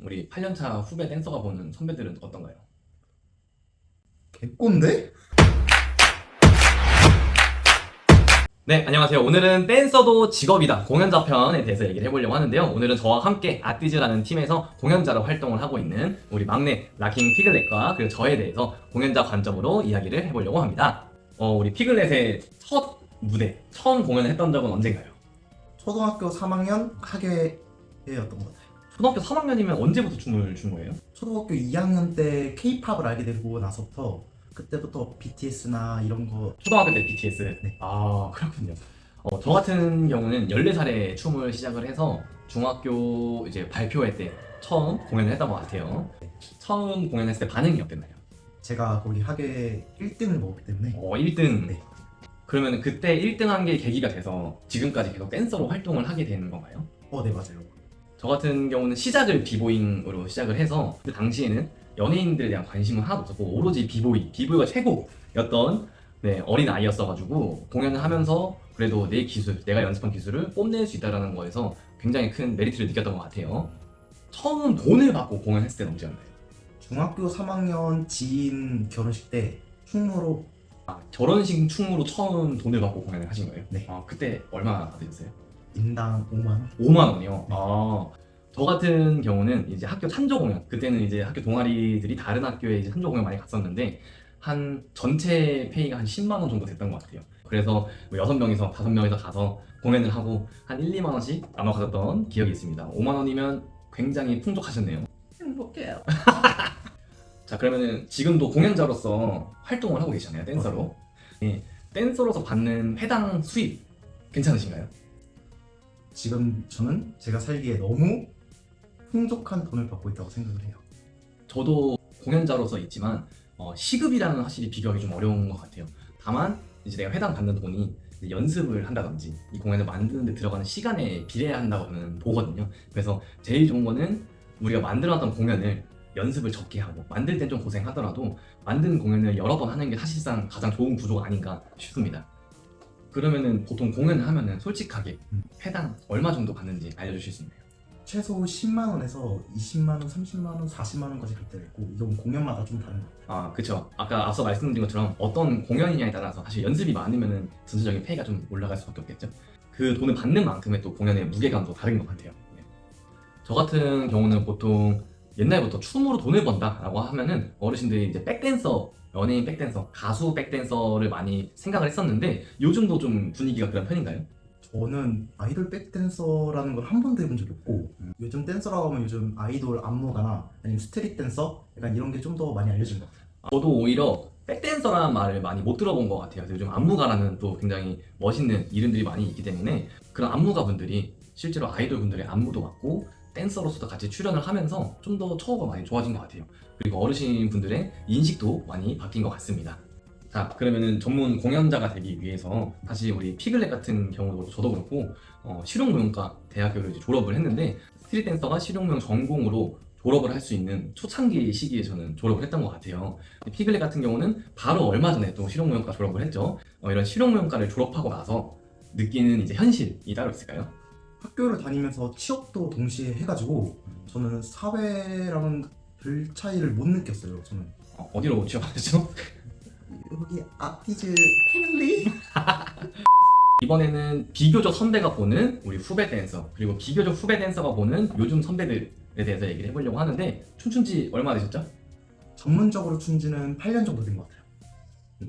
우리 8년차 후배 댄서가 보는 선배들은 어떤가요? 개꼰대? 네, 안녕하세요. 오늘은 댄서도 직업이다 공연자 편에 대해서 얘기를 해보려고 하는데요. 오늘은 저와 함께 아티즈라는 팀에서 공연자로 활동을 하고 있는 우리 막내 락킹 피글렛과 그리고 저에 대해서 공연자 관점으로 이야기를 해보려고 합니다. 우리 피글렛의 첫 무대, 처음 공연을 했던 적은 언젠가요? 초등학교 3학년 학예회였던 것 같아요. 초등학교 3학년이면 언제부터 춤을 춘 거예요? 초등학교 2학년 때 K-팝을 알게 되고 나서부터 그때부터 BTS나 이런 거. 초등학교 때 BTS? 네. 아, 그렇군요. 저 같은 경우는 14살에 춤을 시작을 해서 중학교 이제 발표회 때 처음 공연을 했던 것 같아요. 처음 공연했을 때 반응이 어땠나요? 제가 거기 학예 1등을 먹었기 때문에 1등. 네. 그러면 그때 1등 한 게 계기가 돼서 지금까지 계속 댄서로 활동을 하게 되는 건가요? 네, 맞아요. 저 같은 경우는 시작을 비보잉으로 시작을 해서 그 당시에는 연예인들에 대한 관심은 하나도 없었고 오로지 비보이가 최고였던 어린 아이였어가지고 공연을 하면서 그래도 내 기술, 내가 연습한 기술을 뽐낼 수 있다는 거에서 굉장히 큰 메리트를 느꼈던 것 같아요. 처음 돈을 받고 공연했을 때는 언제였나요? 중학교 3학년 지인 결혼식 때 충무로. 결혼식 춤으로 처음 돈을 받고 공연을 하신 거예요? 네. 그때 얼마 받으셨어요? 인당 5만 원. 5만 원이요? 네. 저 같은 경우는 이제 학교 찬조 공연, 그때는 이제 학교 동아리들이 다른 학교에 이제 찬조 공연 많이 갔었는데 한 전체 페이가 한 10만 원 정도 됐던 것 같아요. 그래서 뭐 6명이서 5명이서 가서 공연을 하고 한 1, 2만 원씩 나눠 가졌던 기억이 있습니다. 5만 원이면 굉장히 풍족하셨네요. 행복해요. 자, 그러면은 지금도 공연자로서 활동을 하고 계시잖아요, 댄서로. 예, 댄서로서 받는 회당 수입 괜찮으신가요? 지금 저는 제가 살기에 너무 풍족한 돈을 받고 있다고 생각을 해요. 저도 공연자로서 있지만 시급이랑은 확실히 비교하기 좀 어려운 것 같아요. 다만 이제 내가 회당 받는 돈이 이제 연습을 한다든지 이 공연을 만드는 데 들어가는 시간에 비례한다고 저는 보거든요. 그래서 제일 좋은 거는 우리가 만들어놨던 공연을 연습을 적게 하고 만들 땐 좀 고생하더라도 만든 공연을 여러 번 하는 게 사실상 가장 좋은 구조가 아닌가 싶습니다. 그러면은 보통 공연을 하면은 솔직하게 회당 얼마 정도 받는지 알려주실 수 있나요? 최소 10만 원에서 20만 원, 30만 원, 40만 원까지 갈 때가 있고 이건 공연마다 좀 다른 것 같아요. 그쵸. 아까 앞서 말씀드린 것처럼 어떤 공연이냐에 따라서 사실 연습이 많으면은 전체적인 페이가 좀 올라갈 수밖에 없겠죠. 그 돈을 받는 만큼의 또 공연의 무게감도 다른 것 같아요. 네. 저 같은 경우는 보통 옛날부터 춤으로 돈을 번다라고 하면은 어르신들이 이제 백댄서, 연예인 백댄서, 가수 백댄서를 많이 생각을 했었는데 요즘도 좀 분위기가 그런 편인가요? 저는 아이돌 백댄서라는 걸 한 번도 해본 적이 없고 요즘 댄서라고 하면 요즘 아이돌 안무가나 아니면 스트릿 댄서 약간 이런 게 좀 더 많이 알려진 것 같아요. 저도 오히려 백댄서라는 말을 많이 못 들어본 것 같아요. 요즘 안무가라는 또 굉장히 멋있는 이름들이 많이 있기 때문에 그런 안무가 분들이 실제로 아이돌 분들의 안무도 맡고 댄서로서도 같이 출연을 하면서 좀 더 처우가 많이 좋아진 것 같아요. 그리고 어르신 분들의 인식도 많이 바뀐 것 같습니다. 자, 그러면은 전문 공연자가 되기 위해서 사실 우리 피글렛 같은 경우도 저도 그렇고 실용무용과 대학교를 이제 졸업을 했는데 스트릿 댄서가 실용무용 전공으로 졸업을 할 수 있는 초창기 시기에 저는 졸업을 했던 것 같아요. 피글렛 같은 경우는 바로 얼마 전에 또 실용무용과 졸업을 했죠. 이런 실용무용과를 졸업하고 나서 느끼는 이제 현실이 따로 있을까요? 학교를 다니면서 취업도 동시에 해가지고 저는 사회랑은 별 차이를 못 느꼈어요. 저는 어디로 취업하셨죠? 여기 아티즈 패밀리? 이번에는 비교적 선배가 보는 우리 후배 댄서, 그리고 비교적 후배 댄서가 보는 요즘 선배들에 대해서 얘기를 해보려고 하는데 춤춘 지 얼마 되셨죠? 전문적으로 춘 지는 8년 정도 된 것 같아요.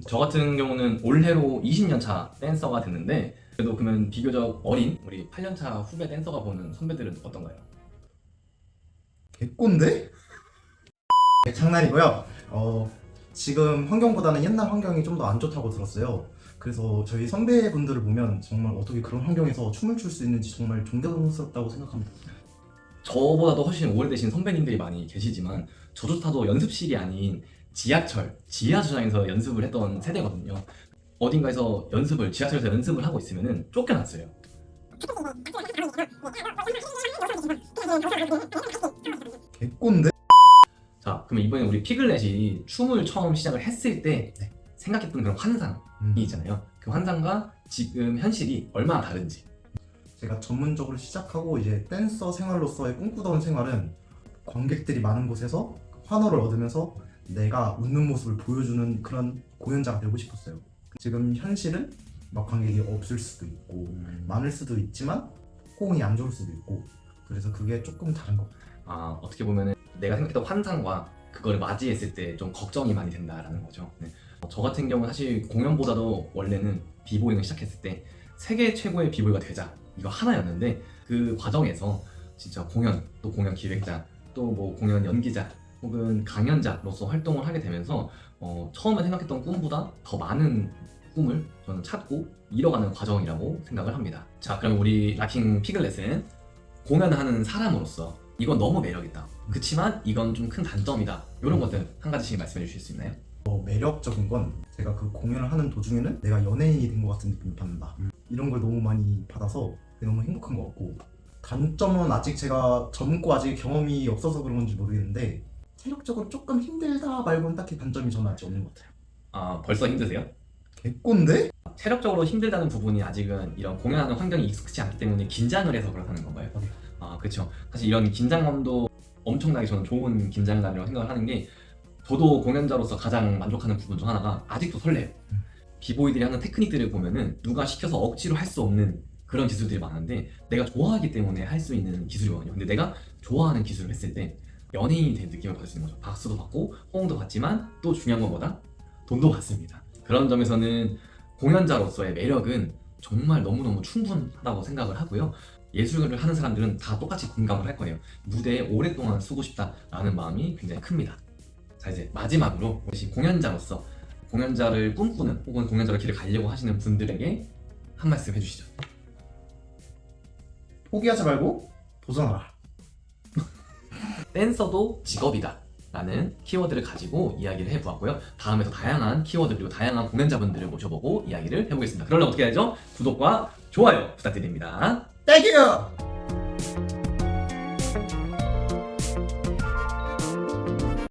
저 같은 경우는 올해로 20년 차 댄서가 됐는데 그래도 그러면 비교적 어린 우리 8년 차 후배 댄서가 보는 선배들은 어떤가요? 개꼰대? 네, 장난이고요. 지금 환경보다는 옛날 환경이 좀 더 안 좋다고 들었어요. 그래서 저희 선배분들을 보면 정말 어떻게 그런 환경에서 춤을 출 수 있는지 정말 존경스럽다고 생각합니다. 저보다도 훨씬 오래되신 선배님들이 많이 계시지만 저조차도 연습실이 아닌 지하철, 지하주차장에서 연습을 했던 세대거든요. 어딘가에서 지하철에서 연습을 하고 있으면 쫓겨났어요. 개꼰대? 자, 그럼 이번에 우리 피글렛이 춤을 처음 시작을 했을 때 생각했던 그런 환상이 있잖아요. 그 환상과 지금 현실이 얼마나 다른지. 제가 전문적으로 시작하고 이제 댄서 생활로서의 꿈꾸던 생활은 관객들이 많은 곳에서 환호를 얻으면서 내가 웃는 모습을 보여주는 그런 공연자가 되고 싶었어요. 지금 현실은 막 관객이 없을 수도 있고 많을 수도 있지만 호응이 안 좋을 수도 있고 그래서 그게 조금 다른 것 같아요. 아, 어떻게 보면은 내가 생각했던 환상과 그거를 맞이했을 때 좀 걱정이 많이 된다라는 거죠. 네. 저 같은 경우는 사실 공연보다도 원래는 비보잉을 시작했을 때 세계 최고의 비보이가 되자 이거 하나였는데 그 과정에서 진짜 공연, 또 공연 기획자, 또 뭐 공연 연기자 혹은 강연자로서 활동을 하게 되면서 처음에 생각했던 꿈보다 더 많은 꿈을 저는 찾고 이뤄가는 과정이라고 생각을 합니다. 자, 그럼 우리 락킹 피글렛은 공연하는 사람으로서 이건 너무 매력있다. 그치만 이건 좀 큰 단점이다. 이런 것들 한 가지씩 말씀해 주실 수 있나요? 매력적인 건 제가 그 공연을 하는 도중에는 내가 연예인이 된 것 같은 느낌을 받는다. 이런 걸 너무 많이 받아서 너무 행복한 것 같고 단점은 아직 제가 젊고 아직 경험이 없어서 그런 건지 모르겠는데 체력적으로 조금 힘들다 말고는 딱히 단점이 저는 아직 없는 것 같아요. 아, 벌써 힘드세요? 개꼰데? 체력적으로 힘들다는 부분이 아직은 이런 공연하는 환경이 익숙치 않기 때문에 긴장을 해서 그렇다는 건가요? 네. 아, 그렇죠. 사실 이런 긴장감도 엄청나게 저는 좋은 긴장감이라고 생각을 하는 게 저도 공연자로서 가장 만족하는 부분 중 하나가 아직도 설레요. 비보이들이 하는 테크닉들을 보면은 누가 시켜서 억지로 할 수 없는 그런 기술들이 많은데 내가 좋아하기 때문에 할 수 있는 기술이거든요. 근데 내가 좋아하는 기술을 했을 때 연예인이 된 느낌을 받을 수 있는 거죠. 박수도 받고 호응도 받지만 또 중요한 건 뭐다? 돈도 받습니다. 그런 점에서는 공연자로서의 매력은 정말 너무너무 충분하다고 생각을 하고요. 예술을 하는 사람들은 다 똑같이 공감을 할 거예요. 무대에 오랫동안 서고 싶다라는 마음이 굉장히 큽니다. 자, 이제 마지막으로 혹시 공연자로서 공연자를 꿈꾸는 혹은 공연자로 길을 가려고 하시는 분들에게 한 말씀 해주시죠. 포기하지 말고 도전하라. 댄서도 직업이다 라는 키워드를 가지고 이야기를 해보았고요. 다음에도 다양한 키워드 그리고 다양한 공연자분들을 모셔보고 이야기를 해보겠습니다. 그러려면 어떻게 해야죠? 구독과 좋아요 부탁드립니다. 땡큐!